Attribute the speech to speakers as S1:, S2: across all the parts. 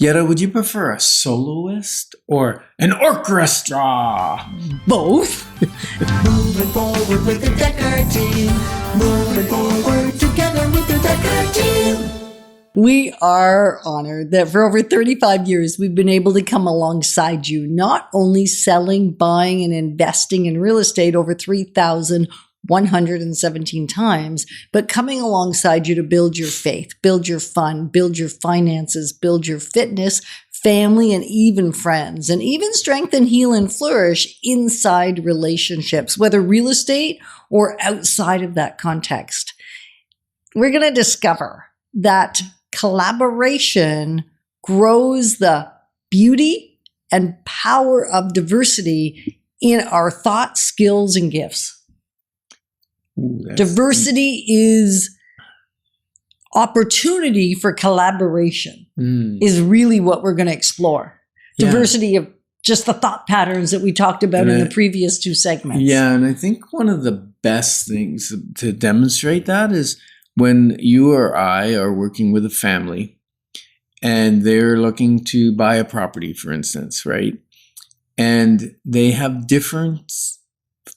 S1: Yetta, would you prefer a soloist or an orchestra?
S2: Both.
S3: Moving forward with the Dekker team. Moving forward together with the Dekker team.
S2: We are honored that for over 35 years, we've been able to come alongside you, not only selling, buying, and investing in real estate over 3,117 times, but coming alongside you to build your faith, build your fun, build your finances, build your fitness, family, and even friends, and even strengthen, heal, and flourish inside relationships, whether real estate or outside of that context. We're going to discover that collaboration grows the beauty and power of diversity in our thoughts, skills, and gifts.
S1: Ooh,
S2: Diversity is opportunity for collaboration is really what we're going to explore.
S1: Yeah.
S2: Diversity of just the thought patterns that we talked about in the previous two segments.
S1: Yeah, and I think one of the best things to demonstrate that is when you or I are working with a family and they're looking to buy a property, for instance, right? And they have different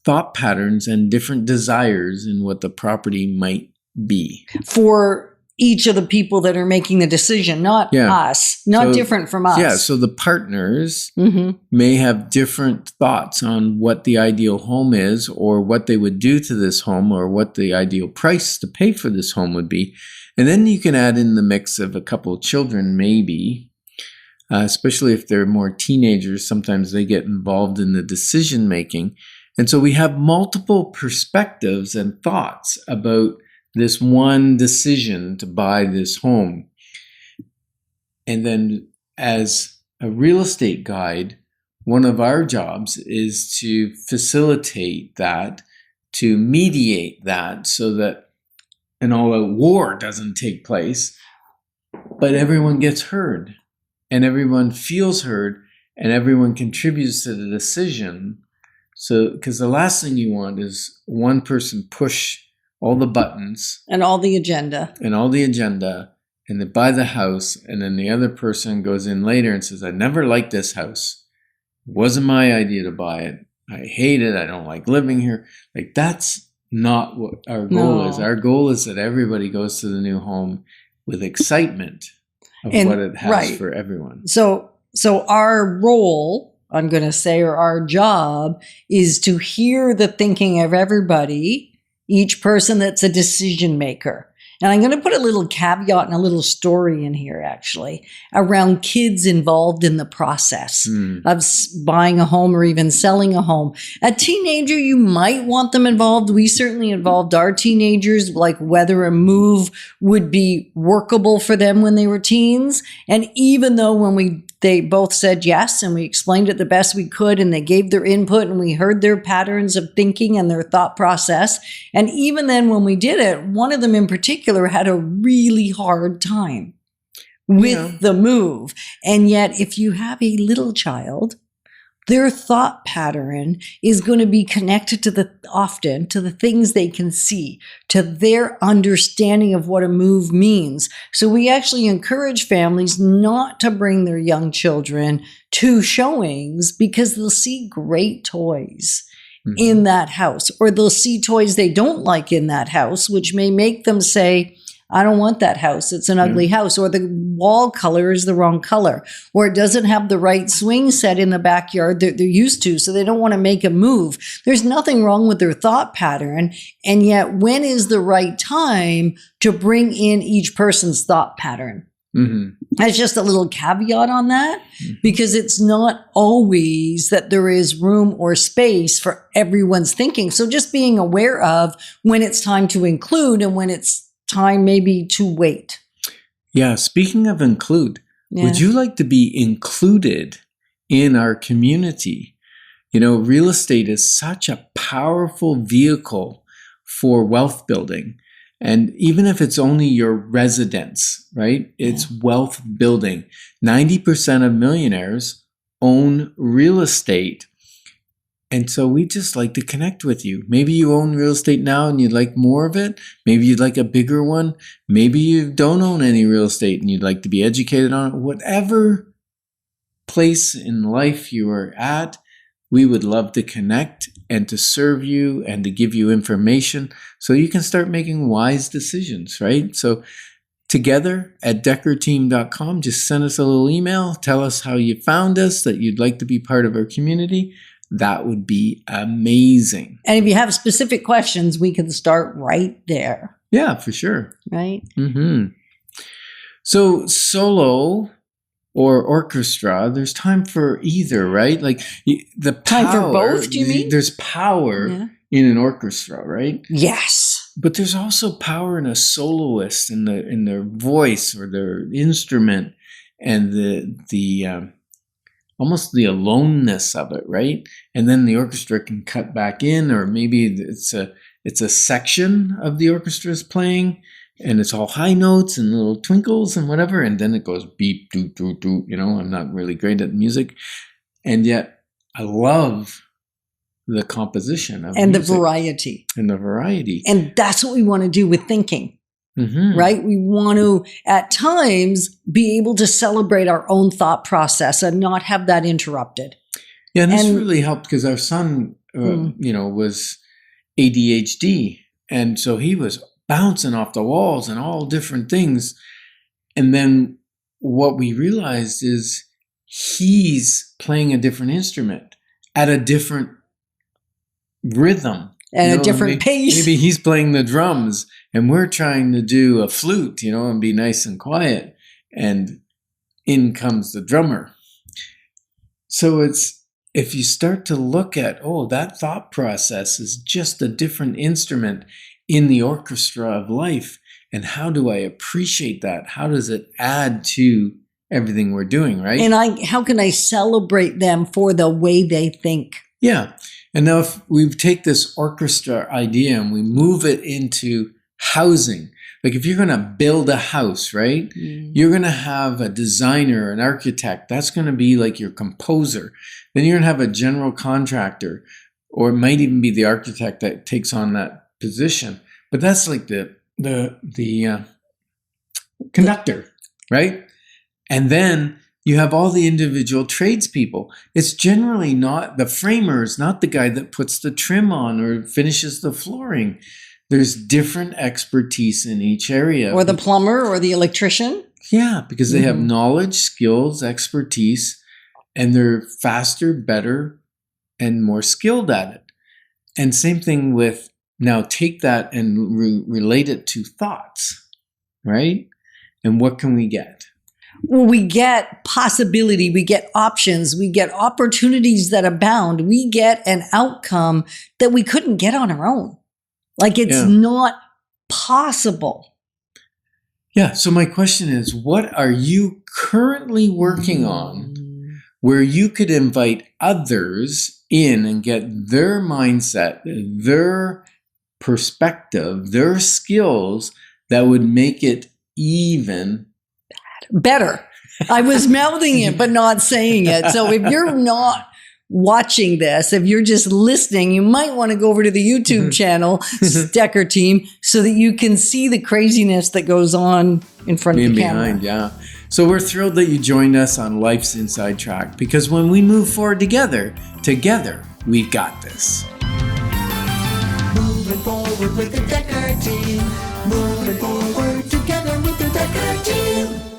S1: thought patterns and different desires in what the property might be.
S2: For each of the people that are making the decision, not us, not different from us.
S1: Yeah, so the partners may have different thoughts on what the ideal home is or what they would do to this home or what the ideal price to pay for this home would be. And then you can add in the mix of a couple of children, maybe, especially if they're more teenagers. Sometimes they get involved in the decision making. And so we have multiple perspectives and thoughts about this one decision to buy this home. And then as a real estate guide, one of our jobs is to facilitate that, to mediate that so that an all-out war doesn't take place, but everyone gets heard and everyone feels heard and everyone contributes to the decision. So, because the last thing you want is one person push all the buttons
S2: And all the agenda.
S1: and they buy the house, and then the other person goes in later and says, I never liked this house. It wasn't my idea to buy it. I hate it. I don't like living here. Like, that's not what our goal is. Our goal is that everybody goes to the new home with excitement of what it has for everyone.
S2: So our role, I'm going to say, or our job is to hear the thinking of everybody, each person that's a decision maker. And I'm going to put a little caveat and a little story in here, actually, around kids involved in the process of buying a home or even selling a home. A teenager, you might want them involved. We certainly involved our teenagers, like whether a move would be workable for them when they were teens. And even though they both said yes, and we explained it the best we could, and they gave their input, and we heard their patterns of thinking and their thought process. And even then, when we did it, one of them in particular had a really hard time with the move. And yet, if you have a little child, their thought pattern is going to be connected to often to the things they can see, to their understanding of what a move means. So we actually encourage families not to bring their young children to showings because they'll see great toys in that house, or they'll see toys they don't like in that house, which may make them say, I don't want that house. It's an ugly house, or the wall color is the wrong color, or it doesn't have the right swing set in the backyard that they're used to, so they don't want to make a move. There's nothing wrong with their thought pattern, and yet when is the right time to bring in each person's thought pattern? That's just a little caveat on that, because it's not always that there is room or space for everyone's thinking. So just being aware of when it's time to include and when it's time maybe to wait.
S1: Yeah, speaking of include, would you like to be included in our community? You know, real estate is such a powerful vehicle for wealth building. And even if it's only your residence, right? It's wealth building. 90% of millionaires own real estate. And so we just like to connect with you. Maybe you own real estate now and you'd like more of it. Maybe you'd like a bigger one. Maybe you don't own any real estate and you'd like to be educated on it. Whatever place in life you are at, we would love to connect and to serve you and to give you information so you can start making wise decisions, right? So together at dekkerteam.com, just send us a little email. Tell us how you found us, that you'd like to be part of our community. That would be amazing.
S2: And if you have specific questions, we can start right there.
S1: Yeah, for sure.
S2: Right?
S1: Mm-hmm. So solo or orchestra, there's time for either, right? Like the power,
S2: Time for both, do you mean?
S1: There's power in an orchestra, right?
S2: Yes.
S1: But there's also power in a soloist, in their voice or their instrument, and the almost the aloneness of it, right? And then the orchestra can cut back in, or maybe it's a section of the orchestra's playing, and it's all high notes and little twinkles and whatever, and then it goes beep, doot, doot, doot. You know, I'm not really great at music, and yet I love the composition of
S2: and
S1: music.
S2: the variety.
S1: And the variety.
S2: And that's what we want to do with thinking.
S1: Mm-hmm.
S2: Right? We want to, at times, be able to celebrate our own thought process and not have that interrupted.
S1: Yeah, and this really helped because our son, was ADHD. And so he was bouncing off the walls and all different things. And then what we realized is he's playing a different instrument at a different rhythm.
S2: And a different pace.
S1: Maybe he's playing the drums and we're trying to do a flute, and be nice and quiet. And in comes the drummer. So if you start to look at, that thought process is just a different instrument in the orchestra of life. And how do I appreciate that? How does it add to everything we're doing, right?
S2: And how can I celebrate them for the way they think?
S1: Yeah. And now if we take this orchestra idea and we move it into housing, like if you're going to build a house, right? You're going to have a designer, an architect. That's going to be like your composer. Then you're going to have a general contractor, or it might even be the architect that takes on that position. But that's like the conductor, right? And then you have all the individual tradespeople. It's generally not the framer, is not the guy that puts the trim on or finishes the flooring. There's different expertise in each area.
S2: Or the plumber or the electrician.
S1: Yeah, because they have knowledge, skills, expertise, and they're faster, better, and more skilled at it. And same thing with, now take that and relate it to thoughts, right? And what can we get?
S2: Well, we get possibility, we get options, we get opportunities that abound, we get an outcome that we couldn't get on our own. Like it's not possible.
S1: Yeah. So my question is, what are you currently working on where you could invite others in and get their mindset, their perspective, their skills that would make it even
S2: better? I was mouthing it, but not saying it. So if you're not watching this, if you're just listening, you might want to go over to the YouTube channel, Dekker Team, so that you can see the craziness that goes on in front of the camera.
S1: Behind, yeah. So we're thrilled that you joined us on Life's Inside Track, because when we move forward together, we've got this.
S3: Moving forward with the Dekker team. Moving forward together with the Dekker team.